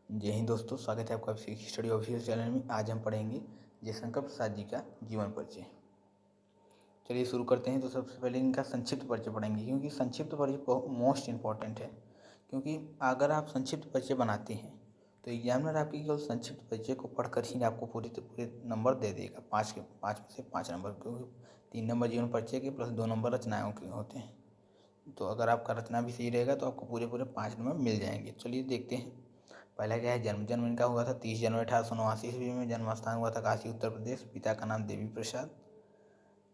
जय हिंद दोस्तों, स्वागत है आपका सिख स्टडी ऑफिशियल चैनल में। आज हम पढ़ेंगे जयशंकर प्रसाद जी का जीवन परिचय। चलिए शुरू करते हैं। तो सबसे पहले इनका संक्षिप्त परिचय पढ़ेंगे, क्योंकि संक्षिप्त परिचय मोस्ट इम्पॉर्टेंट है। क्योंकि अगर आप संक्षिप्त परिचय बनाते हैं तो एग्जामिनर आपकी केवल संक्षिप्त परिचय को पढ़कर ही आपको पूरे नंबर दे देगा, 5 में से 5 नंबर, क्योंकि 3 नंबर जीवन परिचय के प्लस 2 नंबर रचनाओं के होते हैं। तो अगर आपका रचना भी सही रहेगा तो आपको पूरे 5 नंबर मिल जाएंगे। चलिए देखते हैं। पहला क्या है, जन्म इनका हुआ था 30 जनवरी 1889 ईस्वी में। जन्म स्थान हुआ था काशी उत्तर प्रदेश। पिता का नाम देवी प्रसाद।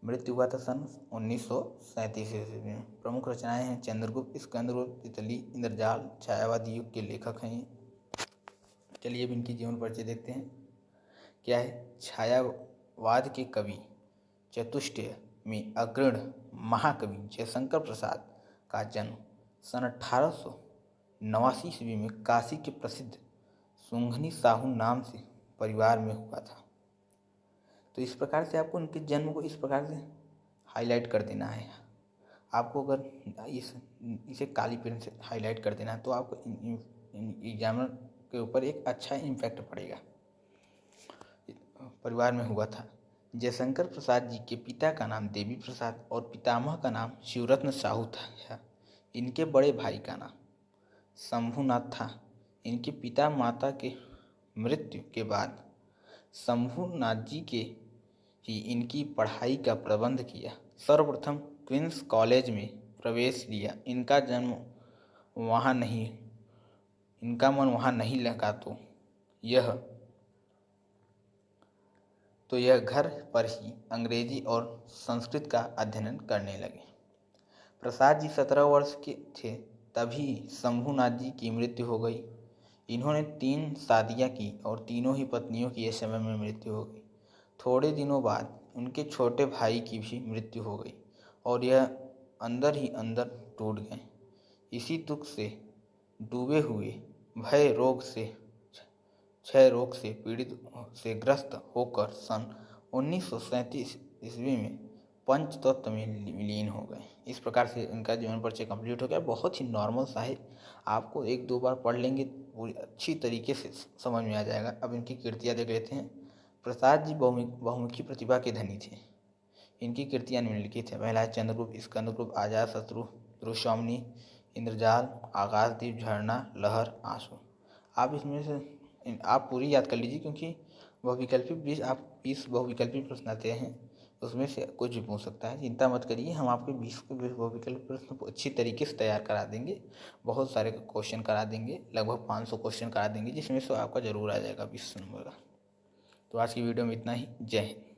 मृत्यु हुआ था सन 1937 ईस्वी में। प्रमुख रचनाएं हैं चंद्रगुप्त, स्कंदगुप्त, तितली, इंद्रजाल, छायावादी युग के लेखक हैं ये। चलिए अब इनकी जीवन परिचय देखते हैं। क्या है, छायावाद के कवि चतुष्टय में अग्रणी महाकवि जयशंकर प्रसाद का जन्म सन 1889 ईस्वी में काशी के प्रसिद्ध सुंघनी साहू नाम से परिवार में हुआ था। तो इस प्रकार से आपको उनके जन्म को इस प्रकार से हाईलाइट कर देना है। आपको अगर इसे काली पेन से हाईलाइट कर देना है तो आपको एग्जामिनर के ऊपर एक अच्छा इम्पैक्ट पड़ेगा। परिवार में हुआ था। जयशंकर प्रसाद जी के पिता का नाम देवी प्रसाद और पितामह का नाम शिवरत्न साहू था। इनके बड़े भाई का नाम शंभुनाथ था। इनके पिता माता के मृत्यु के बाद शंभुनाथ जी के ही इनकी पढ़ाई का प्रबंध किया। सर्वप्रथम क्वींस कॉलेज में प्रवेश लिया। इनका मन वहाँ नहीं लगा तो यह घर पर ही अंग्रेजी और संस्कृत का अध्ययन करने लगे। प्रसाद जी 17 वर्ष के थे तभी शंभुनाथ जी की मृत्यु हो गई। इन्होंने 3 शादियां की और तीनों ही पत्नियों की इस समय में मृत्यु हो गई। थोड़े दिनों बाद उनके छोटे भाई की भी मृत्यु हो गई और यह अंदर ही अंदर टूट गए। इसी दुख से डूबे हुए क्षय रोग से पीड़ित से ग्रस्त होकर सन 1937 ईस्वी में पंचतत्व में विलीन हो गए। इस प्रकार से इनका जीवन परिचय कंप्लीट हो गया। बहुत ही नॉर्मल सा है, आपको 1-2 बार पढ़ लेंगे पूरी अच्छी तरीके से समझ में आ जाएगा। अब इनकी कृतियाँ देख लेते हैं। प्रसाद जी बहुमुखी प्रतिभा के धनी थे। इनकी कृतियाँ निम्नलिखित है। पहला है चंद्रगुप्त, स्कंदगुप्त, अजातशत्रु, दुष्यौमनी, इंद्रजाल, आकाशदीप, झरना, लहर, आंसू। आप इसमें से आप पूरी याद कर लीजिए, क्योंकि बहुविकल्पी 20 बहुविकल्पी प्रश्न आते हैं, उसमें से कुछ भी पूछ सकता है। चिंता मत करिए, हम आपके 20 के 20 बहुविकल्पी प्रश्न अच्छी तरीके से तैयार करा देंगे। बहुत सारे क्वेश्चन करा देंगे, लगभग 500 क्वेश्चन करा देंगे, जिसमें से आपका जरूर आ जाएगा 20 नंबर का। तो आज की वीडियो में इतना ही। जय हिंद।